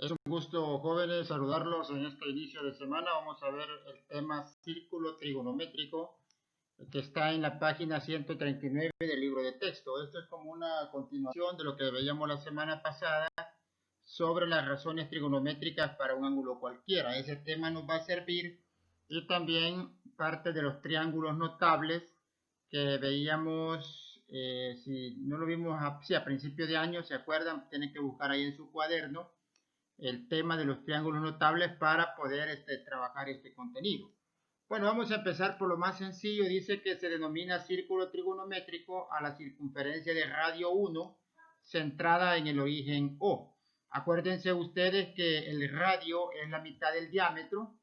Es un gusto, jóvenes, saludarlos en este inicio de semana. Vamos a ver el tema círculo trigonométrico que está en la página 139 del libro de texto. Esto es como una continuación de lo que veíamos la semana pasada sobre las razones trigonométricas para un ángulo cualquiera. Ese tema nos va a servir y también parte de los triángulos notables que veíamos, si no lo vimos a principio de año, ¿se acuerdan? Tienen que buscar ahí en su cuaderno el tema de los triángulos notables para poder trabajar este contenido. Bueno, vamos a empezar por lo más sencillo. Dice que se denomina círculo trigonométrico a la circunferencia de radio 1 centrada en el origen O. Acuérdense ustedes que el radio es la mitad del diámetro.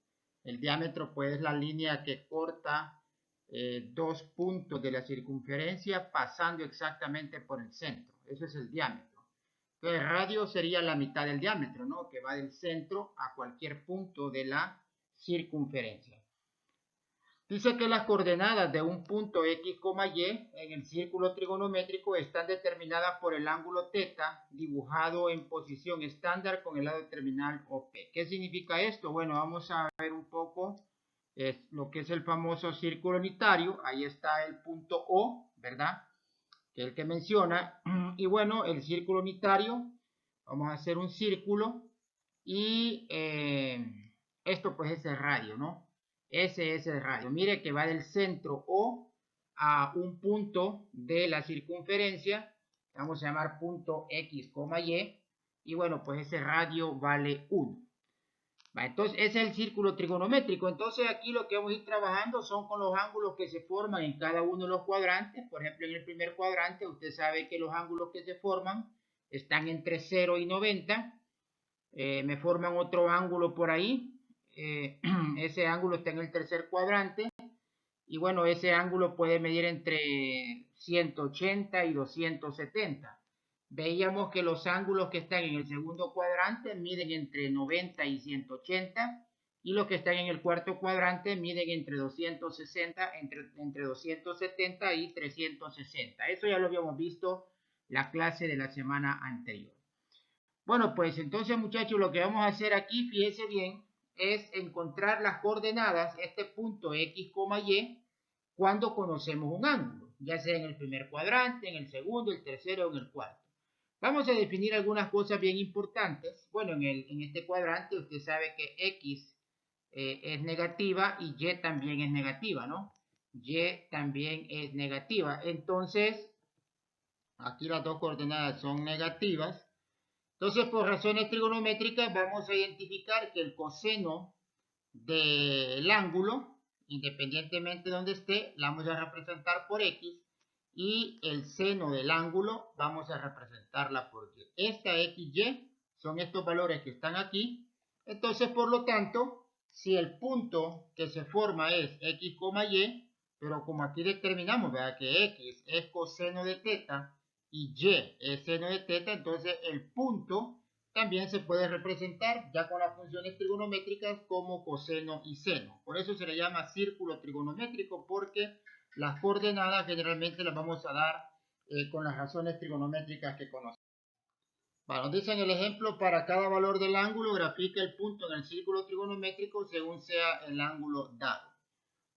El diámetro pues es la línea que corta dos puntos de la circunferencia pasando exactamente por el centro. Eso es el diámetro. El radio sería la mitad del diámetro, ¿no? Que va del centro a cualquier punto de la circunferencia. Dice que las coordenadas de un punto X, Y en el círculo trigonométrico están determinadas por el ángulo θ dibujado en posición estándar con el lado terminal OP. ¿Qué significa esto? Bueno, vamos a ver un poco lo que es el famoso círculo unitario. Ahí está el punto O, ¿verdad? Que es el que menciona. Y bueno, el círculo unitario, vamos a hacer un círculo y esto pues es el radio, ¿no? Ese es el radio. Mire que va del centro O a un punto de la circunferencia, vamos a llamar punto X, Y, y bueno, pues ese radio vale 1. Entonces, ese es el círculo trigonométrico. Entonces, aquí lo que vamos a ir trabajando son con los ángulos que se forman en cada uno de los cuadrantes. Por ejemplo, en el primer cuadrante, usted sabe que los ángulos que se forman están entre 0 y 90. Me forman otro ángulo por ahí. Ese ángulo está en el tercer cuadrante. Y bueno, ese ángulo puede medir entre 180 y 270. Veíamos que los ángulos que están en el segundo cuadrante miden entre 90 y 180 y los que están en el cuarto cuadrante miden entre 260, entre 270 y 360. Eso ya lo habíamos visto la clase de la semana anterior. Bueno, pues entonces, muchachos, lo que vamos a hacer aquí, fíjense bien, es encontrar las coordenadas, este punto X, Y, cuando conocemos un ángulo, ya sea en el primer cuadrante, en el segundo, el tercero o en el cuarto. Vamos a definir algunas cosas bien importantes. Bueno, en este cuadrante usted sabe que X es negativa y Y también es negativa, ¿no? Y también es negativa. Entonces, aquí las dos coordenadas son negativas. Entonces, por razones trigonométricas, vamos a identificar que el coseno del ángulo, independientemente de donde esté, la vamos a representar por X, y el seno del ángulo vamos a representarla por Y. Esta XY son estos valores que están aquí. Entonces, por lo tanto, si el punto que se forma es X, Y, pero como aquí determinamos, ¿verdad?, que X es coseno de θ y Y es seno de θ, entonces el punto también se puede representar ya con las funciones trigonométricas como coseno y seno. Por eso se le llama círculo trigonométrico, porque las coordenadas generalmente las vamos a dar con las razones trigonométricas que conocemos. Bueno, dicen el ejemplo: para cada valor del ángulo, grafica el punto en el círculo trigonométrico según sea el ángulo dado.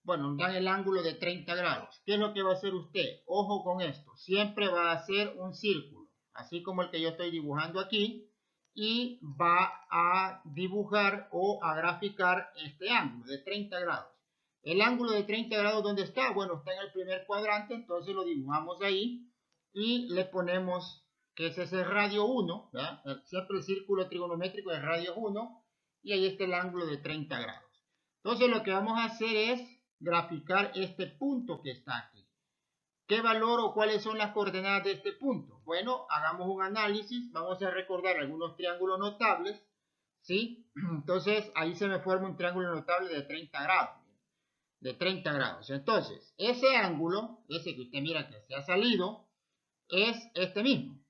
Bueno, dan el ángulo de 30 grados. ¿Qué es lo que va a hacer usted? Ojo con esto. Siempre va a hacer un círculo, así como el que yo estoy dibujando aquí, y va a dibujar o a graficar este ángulo de 30 grados. El ángulo de 30 grados, ¿dónde está? Bueno, está en el primer cuadrante, entonces lo dibujamos ahí y le ponemos que ese es el radio 1, ¿verdad? Siempre el círculo trigonométrico es radio 1 y ahí está el ángulo de 30 grados. Entonces lo que vamos a hacer es graficar este punto que está aquí. ¿Qué valor o cuáles son las coordenadas de este punto? Bueno, hagamos un análisis. Vamos a recordar algunos triángulos notables, ¿sí? Entonces, ahí se me forma un triángulo notable de 30 grados. De 30 grados. Entonces, ese ángulo, ese que usted mira que se ha salido, es este mismo.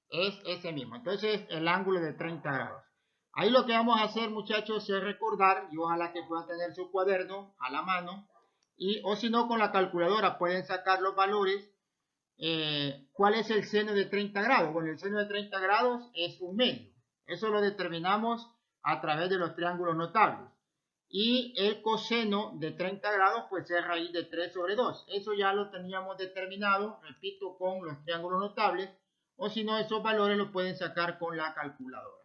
Es ese mismo. Entonces, el ángulo de 30 grados. Ahí lo que vamos a hacer, muchachos, es recordar, y ojalá que puedan tener su cuaderno a la mano, o si no, con la calculadora pueden sacar los valores. ¿Cuál es el seno de 30 grados? Bueno, el seno de 30 grados es un medio. Eso lo determinamos a través de los triángulos notables. Y el coseno de 30 grados pues es raíz de 3 sobre 2. Eso ya lo teníamos determinado, repito, con los triángulos notables. O si no, esos valores los pueden sacar con la calculadora.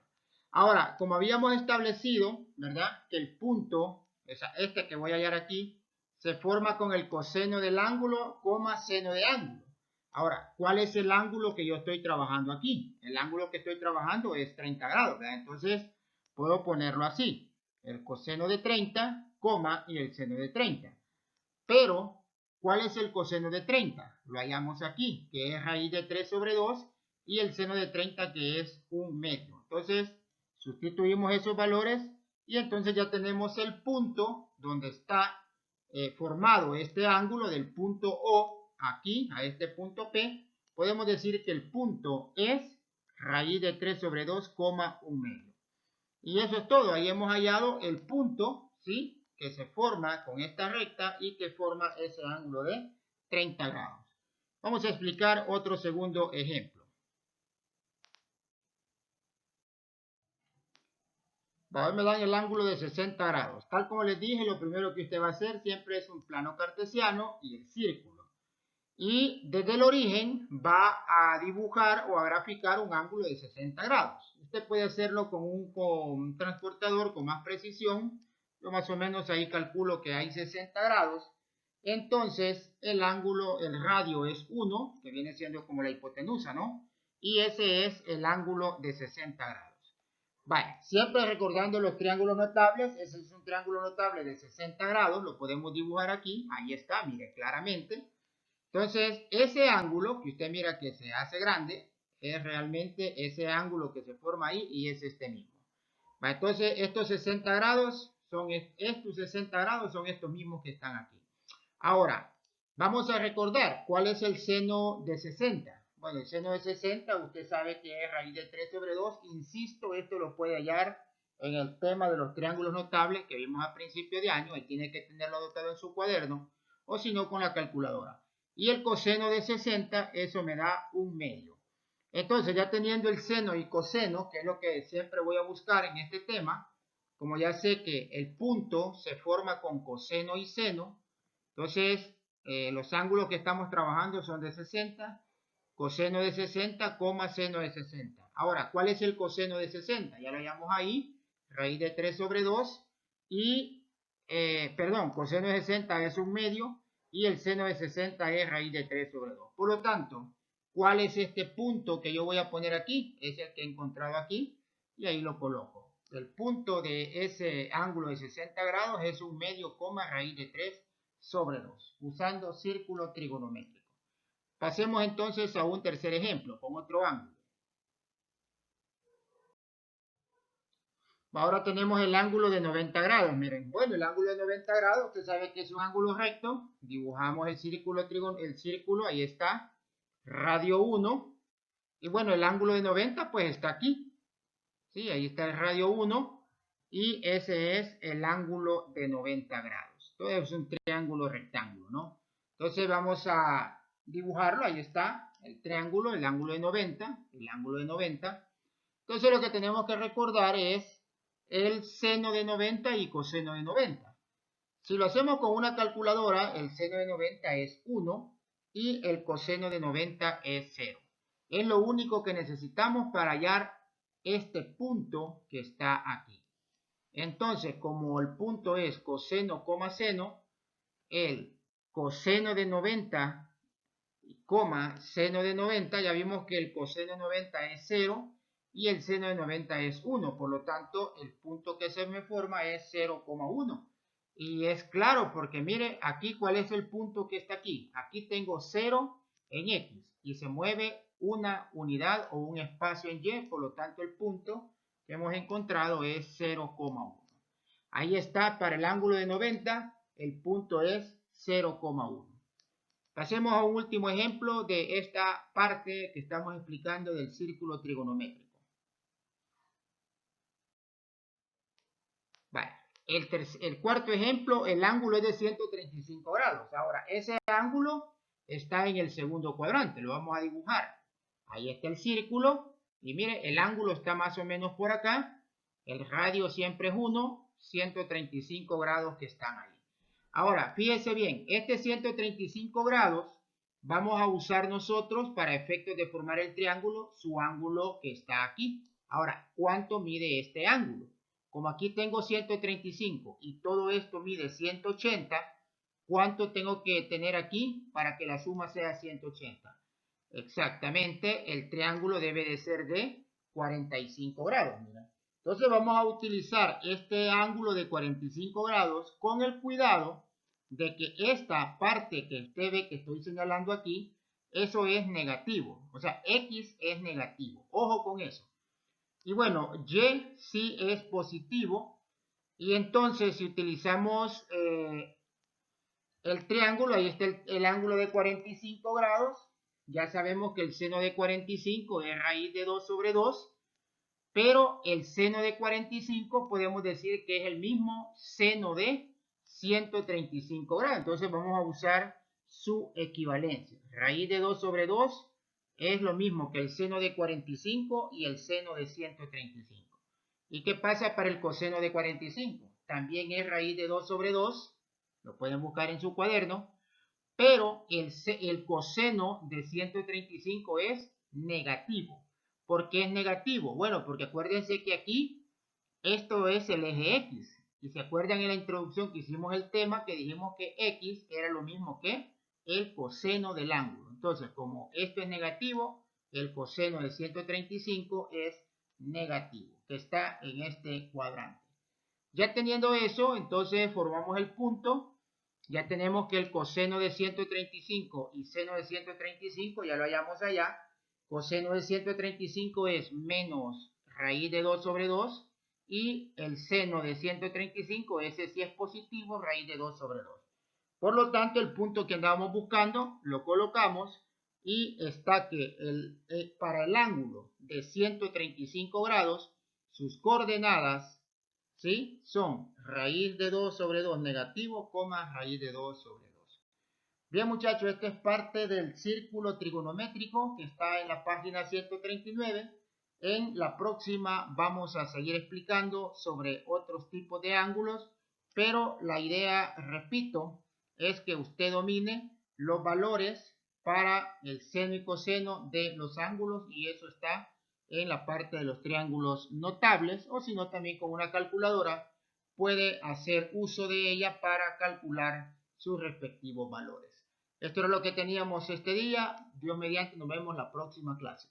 Ahora, como habíamos establecido, ¿verdad? Que el punto, este que voy a hallar aquí, se forma con el coseno del ángulo, coma seno de ángulo. Ahora, ¿cuál es el ángulo que yo estoy trabajando aquí? El ángulo que estoy trabajando es 30 grados, ¿verdad? Entonces, puedo ponerlo así. El coseno de 30, coma, y el seno de 30. Pero, ¿cuál es el coseno de 30? Lo hallamos aquí, que es raíz de 3 sobre 2, y el seno de 30, que es 1 metro. Entonces, sustituimos esos valores, y entonces ya tenemos el punto donde está formado este ángulo del punto O, aquí, a este punto P. Podemos decir que el punto es raíz de 3 sobre 2, 1 metro. Y eso es todo. Ahí hemos hallado el punto, ¿sí? Que se forma con esta recta y que forma ese ángulo de 30 grados. Vamos a explicar otro segundo ejemplo. Ahora me dan el ángulo de 60 grados. Tal como les dije, lo primero que usted va a hacer siempre es un plano cartesiano y el círculo. Y desde el origen va a dibujar o a graficar un ángulo de 60 grados. Usted puede hacerlo con un transportador con más precisión. Yo más o menos ahí calculo que hay 60 grados. Entonces el ángulo, el radio es 1, que viene siendo como la hipotenusa, ¿no? Y ese es el ángulo de 60 grados. Vale, siempre recordando los triángulos notables. Ese es un triángulo notable de 60 grados. Lo podemos dibujar aquí. Ahí está, mire claramente. Entonces, ese ángulo que usted mira que se hace grande, es realmente ese ángulo que se forma ahí y es este mismo. Entonces, estos 60 grados son estos mismos que están aquí. Ahora, vamos a recordar cuál es el seno de 60. Bueno, el seno de 60, usted sabe que es raíz de 3 sobre 2. Insisto, esto lo puede hallar en el tema de los triángulos notables que vimos a principio de año. Ahí tiene que tenerlo anotado en su cuaderno, o si no, con la calculadora. Y el coseno de 60, eso me da 1 medio. Entonces, ya teniendo el seno y coseno, que es lo que siempre voy a buscar en este tema, como ya sé que el punto se forma con coseno y seno, entonces los ángulos que estamos trabajando son de 60, coseno de 60, coma seno de 60. Ahora, ¿cuál es el coseno de 60? Ya lo hallamos ahí, raíz de 3 sobre 2, y, coseno de 60 es 1 medio, y el seno de 60 es raíz de 3 sobre 2. Por lo tanto, ¿cuál es este punto que yo voy a poner aquí? Es el que he encontrado aquí, y ahí lo coloco. El punto de ese ángulo de 60 grados es 1 medio, coma, raíz de 3 sobre 2, usando círculo trigonométrico. Pasemos entonces a un tercer ejemplo, con otro ángulo. Ahora tenemos el ángulo de 90 grados. Miren, bueno, el ángulo de 90 grados, usted sabe que es un ángulo recto. Dibujamos el círculo, ahí está, radio 1. Y bueno, el ángulo de 90 pues está aquí. Sí, ahí está el radio 1. Y ese es el ángulo de 90 grados. Entonces es un triángulo rectángulo, ¿no? Entonces vamos a dibujarlo, ahí está, el triángulo, el ángulo de 90, el ángulo de 90. Entonces lo que tenemos que recordar es el seno de 90 y coseno de 90. Si lo hacemos con una calculadora, el seno de 90 es 1 y el coseno de 90 es 0. Es lo único que necesitamos para hallar este punto que está aquí. Entonces, como el punto es coseno, coma, seno, el coseno de 90, coma, seno de 90, ya vimos que el coseno de 90 es 0 y el seno de 90 es 1. Por lo tanto, el punto que se me forma es 0,1. Y es claro porque mire aquí cuál es el punto que está aquí. Aquí tengo 0 en X y se mueve una unidad o un espacio en Y. Por lo tanto, el punto que hemos encontrado es 0,1. Ahí está, para el ángulo de 90, el punto es 0,1. Pasemos a un último ejemplo de esta parte que estamos explicando del círculo trigonométrico. Vale. El cuarto ejemplo, el ángulo es de 135 grados. Ahora, ese ángulo está en el segundo cuadrante, lo vamos a dibujar. Ahí está el círculo Y mire, el ángulo está más o menos por acá. El radio siempre es 1, 135 grados que están ahí. Ahora, fíjese bien, este 135 grados vamos a usar nosotros para efectos de formar el triángulo, su ángulo que está aquí. Ahora, ¿cuánto mide este ángulo? Como aquí tengo 135 y todo esto mide 180, ¿cuánto tengo que tener aquí para que la suma sea 180? Exactamente, el triángulo debe de ser de 45 grados. Mira. Entonces vamos a utilizar este ángulo de 45 grados con el cuidado de que esta parte que usted ve que estoy señalando aquí, eso es negativo. O sea, X es negativo. Ojo con eso. Y bueno, Y sí es positivo. Y entonces si utilizamos el triángulo, ahí está el ángulo de 45 grados. Ya sabemos que el seno de 45 es raíz de 2 sobre 2. Pero el seno de 45 podemos decir que es el mismo seno de 135 grados. Entonces vamos a usar su equivalencia. Raíz de 2 sobre 2 es lo mismo que el seno de 45 y el seno de 135. ¿Y qué pasa para el coseno de 45? También es raíz de 2 sobre 2. Lo pueden buscar en su cuaderno. Pero el coseno de 135 es negativo. ¿Por qué es negativo? Bueno, porque acuérdense que aquí esto es el eje X. Y se acuerdan en la introducción que hicimos el tema que dijimos que X era lo mismo que el coseno del ángulo. Entonces, como esto es negativo, el coseno de 135 es negativo, que está en este cuadrante. Ya teniendo eso, entonces formamos el punto. Ya tenemos que el coseno de 135 y seno de 135, ya lo hallamos allá. Coseno de 135 es menos raíz de 2 sobre 2. Y el seno de 135, ese sí es positivo, raíz de 2 sobre 2. Por lo tanto, el punto que andábamos buscando, lo colocamos. Y está que para el ángulo de 135 grados, sus coordenadas, ¿sí? Son raíz de 2 sobre 2 negativo, coma, raíz de 2 sobre 2. Bien, muchachos, esta es parte del círculo trigonométrico que está en la página 139. En la próxima vamos a seguir explicando sobre otros tipos de ángulos, pero la idea, repito, es que usted domine los valores para el seno y coseno de los ángulos, y eso está en la parte de los triángulos notables, o si no también con una calculadora puede hacer uso de ella para calcular sus respectivos valores. Esto era lo que teníamos este día. Dios mediante, nos vemos la próxima clase.